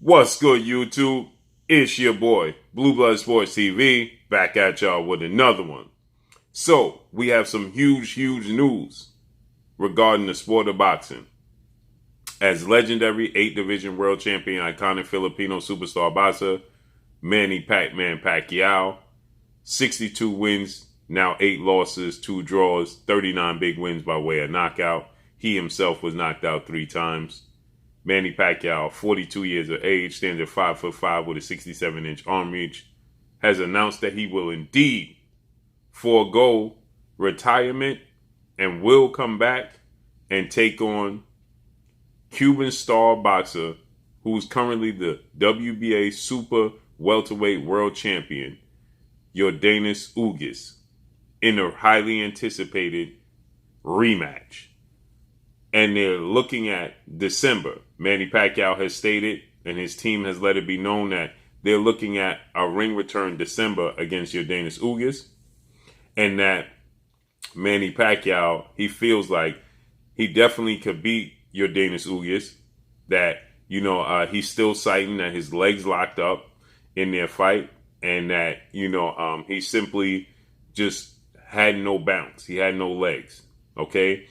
What's good, YouTube? It's your boy, Blue Blood Sports TV, back at y'all with another one. So, we have some huge news regarding the sport of boxing. As legendary 8-division world champion, iconic Filipino superstar boxer, Manny Pacquiao, 62 wins, now 8 losses, 2 draws, 39 big wins by way of knockout. He himself was knocked out 3 times. Manny Pacquiao, 42 years of age, stands at 5'5" with a 67-inch arm reach, has announced that he will indeed forego retirement and will come back and take on Cuban star boxer who's currently the WBA super welterweight world champion, Yordenis Ugas, in a highly anticipated rematch. And they're looking at December. Manny Pacquiao has stated, and his team has let it be known, that they're looking at a ring return December against Yordenis Ugas. And that Manny Pacquiao, he feels like he definitely could beat Yordenis Ugas. That, he's still citing that his legs locked up in their fight. And that, he simply just had no bounce. He had no legs. Okay?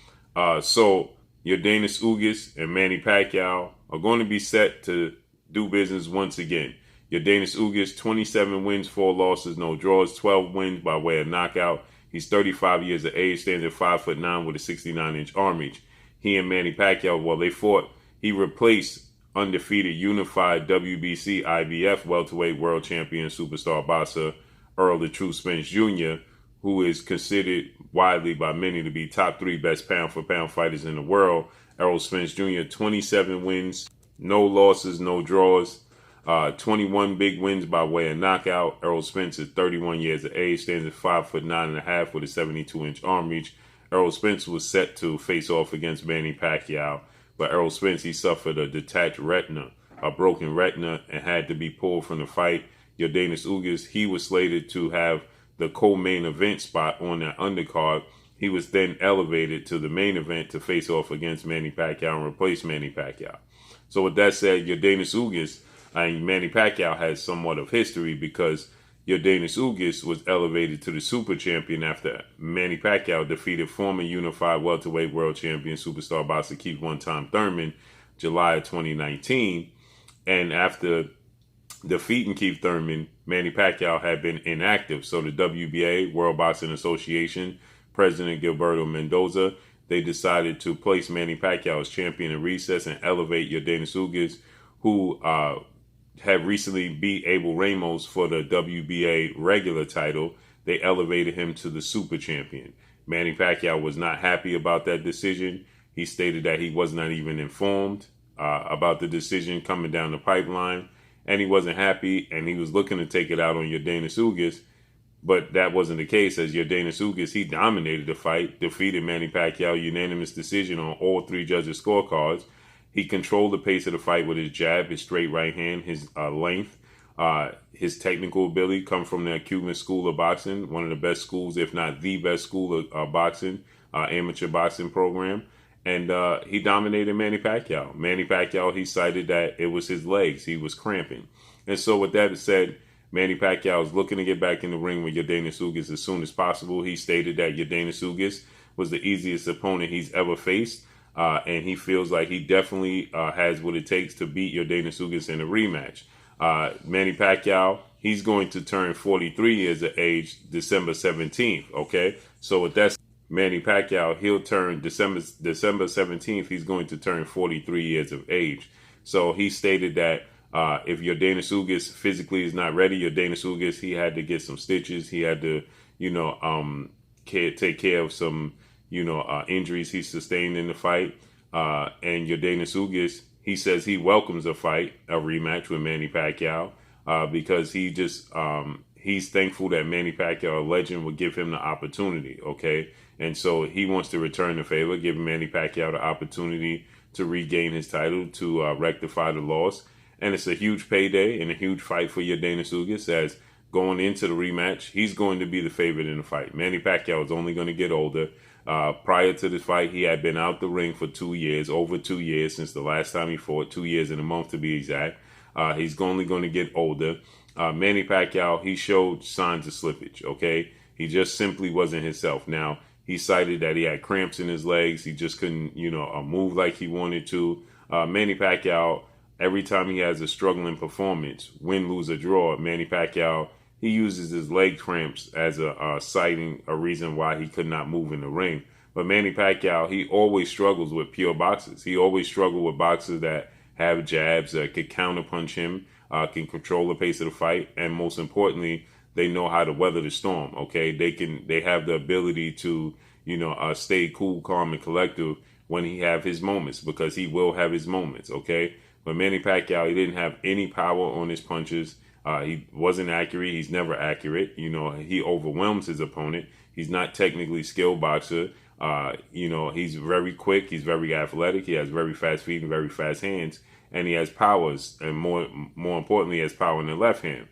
So Yordenis Ugas and Manny Pacquiao are going to be set to do business once again. Yordenis Ugas, 27 wins, 4 losses, no draws, 12 wins by way of knockout. He's 35 years of age, stands at 5'9" with a 69-inch arm reach. He and Manny Pacquiao, while they fought, he replaced undefeated unified WBC IBF welterweight world champion superstar boxer Earl the Truth Spence Jr., who is considered widely by many to be top 3 best pound-for-pound fighters in the world. Errol Spence Jr., 27 wins, no losses, no draws, 21 big wins by way of knockout. Errol Spence is 31 years of age, stands at 5'9.5" with a 72-inch arm reach. Errol Spence was set to face off against Manny Pacquiao, but Errol Spence, he suffered a detached retina, a broken retina, and had to be pulled from the fight. Yordenis Ugas, he was slated to have the co-main event spot on that undercard. He was then elevated to the main event to face off against Manny Pacquiao and replace Manny Pacquiao. So with that said, Yordenis Ugas and Manny Pacquiao has somewhat of history, because Yordenis Ugas was elevated to the super champion after Manny Pacquiao defeated former unified welterweight world champion superstar boxer Keith one-time Thurman July of 2019. And after defeating Keith Thurman, Manny Pacquiao had been inactive. So the WBA, World Boxing Association, President Gilberto Mendoza, they decided to place Manny Pacquiao as champion in recess and elevate Yordenis Ugas, who had recently beat Abel Ramos for the WBA regular title. They elevated him to the super champion. Manny Pacquiao was not happy about that decision. He stated that he was not even informed about the decision coming down the pipeline. And he wasn't happy, and he was looking to take it out on Yordenis Ugas. But that wasn't the case, as Yordenis Ugas, he dominated the fight, defeated Manny Pacquiao, unanimous decision on all 3 judges' scorecards. He controlled the pace of the fight with his jab, his straight right hand, his length, his technical ability come from the Cuban school of boxing, one of the best schools, if not the best school of boxing, amateur boxing program. And he dominated Manny Pacquiao. Manny Pacquiao, he cited that it was his legs. He was cramping. And so with that said, Manny Pacquiao is looking to get back in the ring with Yordenis Ugas as soon as possible. He stated that Yordenis Ugas was the easiest opponent he's ever faced. And he feels like he definitely has what it takes to beat Yordenis Ugas in a rematch. Manny Pacquiao, he's going to turn 43 years of age December 17th. Okay. So with that, Manny Pacquiao, he'll turn December 17th, he's going to turn 43 years of age. So he stated that if Yordenis Ugas physically is not ready, Yordenis Ugas, he had to get some stitches. He had to, take care of some, injuries he sustained in the fight. And Yordenis Ugas, he says he welcomes a rematch with Manny Pacquiao, because he just, he's thankful that Manny Pacquiao, a legend, would give him the opportunity, okay? And so he wants to return the favor, give Manny Pacquiao the opportunity to regain his title, to rectify the loss. And it's a huge payday and a huge fight for Yordenis Ugas, as going into the rematch, he's going to be the favorite in the fight. Manny Pacquiao is only going to get older. Prior to this fight, he had been out the ring for 2 years, over 2 years since the last time he fought, 2 years and a month to be exact. He's only going to get older. Manny Pacquiao, he showed signs of slippage, okay? He just simply wasn't himself. Now, he cited that he had cramps in his legs. He just couldn't, move like he wanted to. Manny Pacquiao, every time he has a struggling performance, win, lose, or draw, Manny Pacquiao, he uses his leg cramps as a reason why he could not move in the ring. But Manny Pacquiao, he always struggles with pure boxers. He always struggled with boxers that have jabs, that could counterpunch him, can control the pace of the fight, and most importantly, they know how to weather the storm. Okay, they have the ability to stay cool, calm, and collective when he have his moments, because he will have his moments. Okay, but Manny Pacquiao, he didn't have any power on his punches. He wasn't accurate. He's never accurate. He overwhelms his opponent. He's not technically skilled boxer. He's very quick. He's very athletic. He has very fast feet and very fast hands, and he has powers, and more importantly, he has power in the left hand.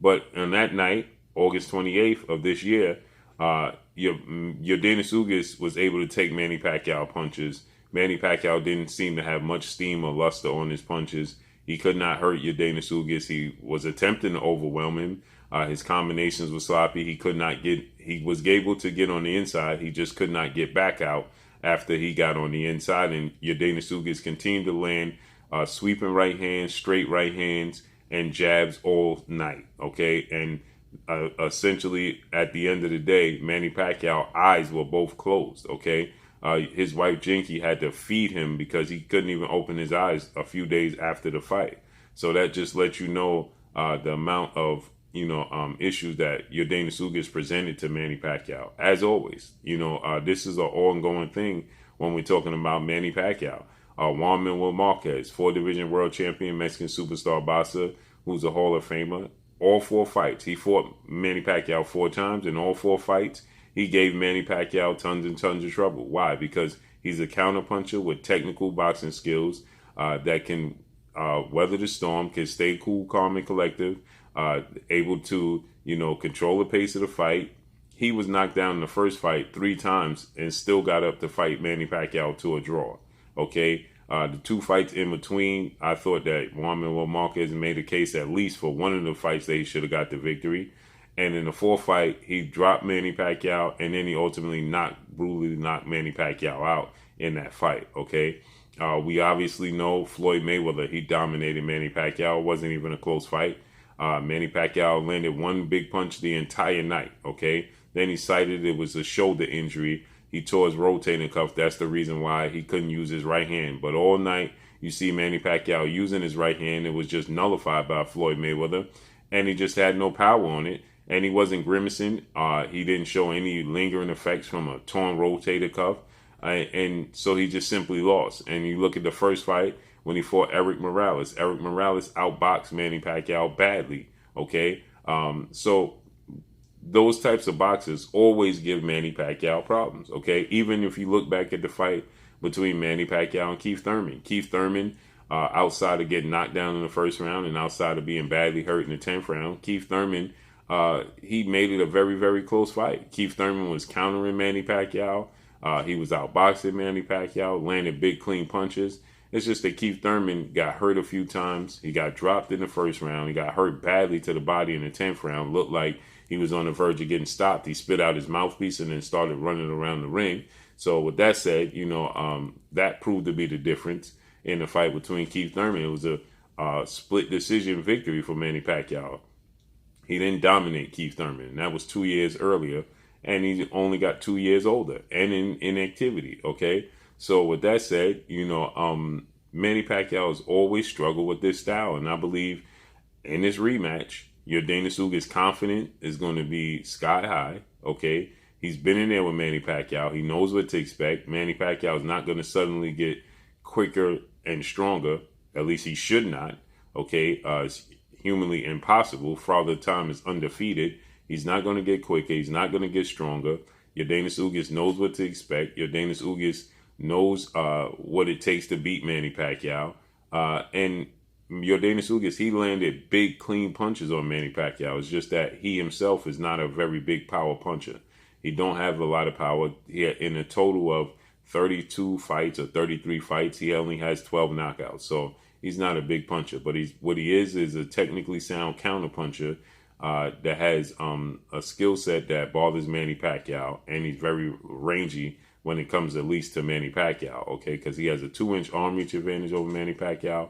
But on that night, August 28th of this year, Yordenis Ugas was able to take Manny Pacquiao punches. Manny Pacquiao didn't seem to have much steam or luster on his punches. He could not hurt Yordenis Ugas. He was attempting to overwhelm him. His combinations were sloppy. He was able to get on the inside. He just could not get back out after he got on the inside. And Yordenis Ugas continued to land sweeping right hands, straight right hands, and jabs all night. Okay. And essentially, at the end of the day, Manny Pacquiao's eyes were both closed. Okay. His wife Jinky had to feed him because he couldn't even open his eyes a few days after the fight. So that just lets you know the amount of issues that Yordenis Ugas presented to Manny Pacquiao. As always, this is an ongoing thing when we're talking about Manny Pacquiao. Juan Manuel Marquez, 4-division world champion, Mexican superstar boxer, who's a Hall of Famer. All 4 fights, he fought Manny Pacquiao 4 times. In all 4 fights, he gave Manny Pacquiao tons and tons of trouble. Why? Because he's a counterpuncher with technical boxing skills that can weather the storm, can stay cool, calm, and collective, able to, control the pace of the fight. He was knocked down in the first fight 3 times and still got up to fight Manny Pacquiao to a draw. Okay? The 2 fights in between, I thought that Juan Manuel Marquez made a case at least for one of the fights that he should have got the victory. And in the 4th fight, he dropped Manny Pacquiao, and then he ultimately brutally knocked Manny Pacquiao out in that fight. Okay? We obviously know Floyd Mayweather, he dominated Manny Pacquiao. It wasn't even a close fight. Manny Pacquiao landed 1 big punch the entire night. Okay? Then he cited it was a shoulder injury. He tore his rotating cuff. That's the reason why he couldn't use his right hand. But all night, you see Manny Pacquiao using his right hand. It was just nullified by Floyd Mayweather. And he just had no power on it. And he wasn't grimacing. He didn't show any lingering effects from a torn rotator cuff. And so he just simply lost. And you look at the first fight when he fought Eric Morales. Eric Morales outboxed Manny Pacquiao badly. Okay? So those types of boxers always give Manny Pacquiao problems, okay? Even if you look back at the fight between Manny Pacquiao and Keith Thurman. Keith Thurman, outside of getting knocked down in the first round and outside of being badly hurt in the 10th round, Keith Thurman, he made it a very, very close fight. Keith Thurman was countering Manny Pacquiao. He was outboxing Manny Pacquiao, landed big, clean punches. It's just that Keith Thurman got hurt a few times. He got dropped in the first round. He got hurt badly to the body in the 10th round. Looked like he was on the verge of getting stopped. He spit out his mouthpiece and then started running around the ring. So with that said, that proved to be the difference in the fight between Keith Thurman. It was a split decision victory for Manny Pacquiao. He didn't dominate Keith Thurman. And that was 2 years earlier. And he only got 2 years older and in inactivity. Okay. So with that said, Manny Pacquiao has always struggled with this style. And I believe in this rematch, Yordenis Ugas' confidence is going to be sky high. Okay. He's been in there with Manny Pacquiao. He knows what to expect. Manny Pacquiao is not going to suddenly get quicker and stronger. At least he should not. Okay. It's humanly impossible. Father Time is undefeated. He's not going to get quicker. He's not going to get stronger. Yordenis Ugas knows what to expect. Yordenis Ugas knows what it takes to beat Manny Pacquiao. And Yordenis Ugas, he landed big, clean punches on Manny Pacquiao. It's just that he himself is not a very big power puncher. He don't have a lot of power. In a total of 32 fights or 33 fights, he only has 12 knockouts. So He's not a big puncher, but what he is a technically sound counter puncher that has a skill set that bothers Manny Pacquiao, and he's very rangy when it comes at least to Manny Pacquiao, okay? Because he has a 2-inch arm reach advantage over Manny Pacquiao,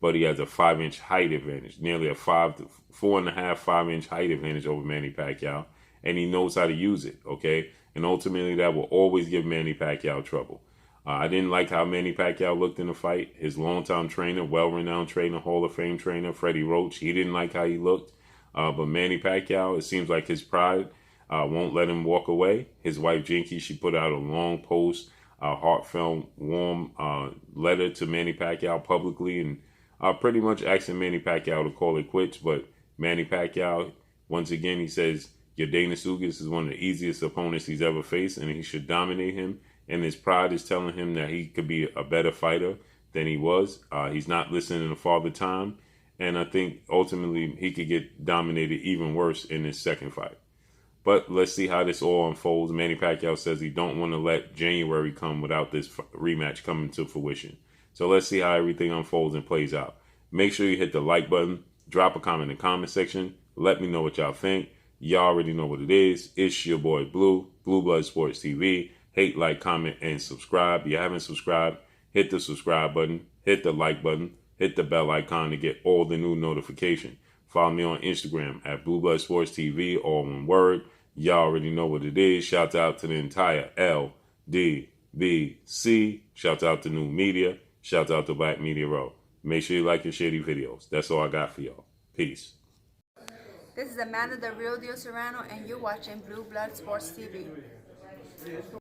but he has a 5-inch height advantage, nearly a 4.5, 5-inch height advantage over Manny Pacquiao, and he knows how to use it, okay? And ultimately, that will always give Manny Pacquiao trouble. I didn't like how Manny Pacquiao looked in the fight. His longtime trainer, well-renowned trainer, Hall of Fame trainer, Freddie Roach, he didn't like how he looked. But Manny Pacquiao, it seems like his pride won't let him walk away. His wife, Jinky, she put out a long post, a heartfelt, warm letter to Manny Pacquiao publicly, and pretty much asking Manny Pacquiao to call it quits. But Manny Pacquiao, once again, he says Yordenis Ugas is one of the easiest opponents he's ever faced, and he should dominate him. And his pride is telling him that he could be a better fighter than he was. He's not listening to Father Time. And I think ultimately he could get dominated even worse in his second fight. But let's see how this all unfolds. Manny Pacquiao says he don't want to let January come without this rematch coming to fruition. So let's see how everything unfolds and plays out. Make sure you hit the like button. Drop a comment in the comment section. Let me know what y'all think. Y'all already know what it is. It's your boy Blue, Blue Blood Sports TV. Hate, like, comment, and subscribe. If you haven't subscribed, hit the subscribe button, hit the like button, hit the bell icon to get all the new notification. Follow me on Instagram at Blue Blood Sports TV, all one word. Y'all already know what it is. Shout out to the entire LDBC. Shout out to New Media. Shout out to Black Media Row. Make sure you like and share these videos. That's all I got for y'all. Peace. This is Amanda, the real deal Serrano, and you're watching Blue Blood Sports TV.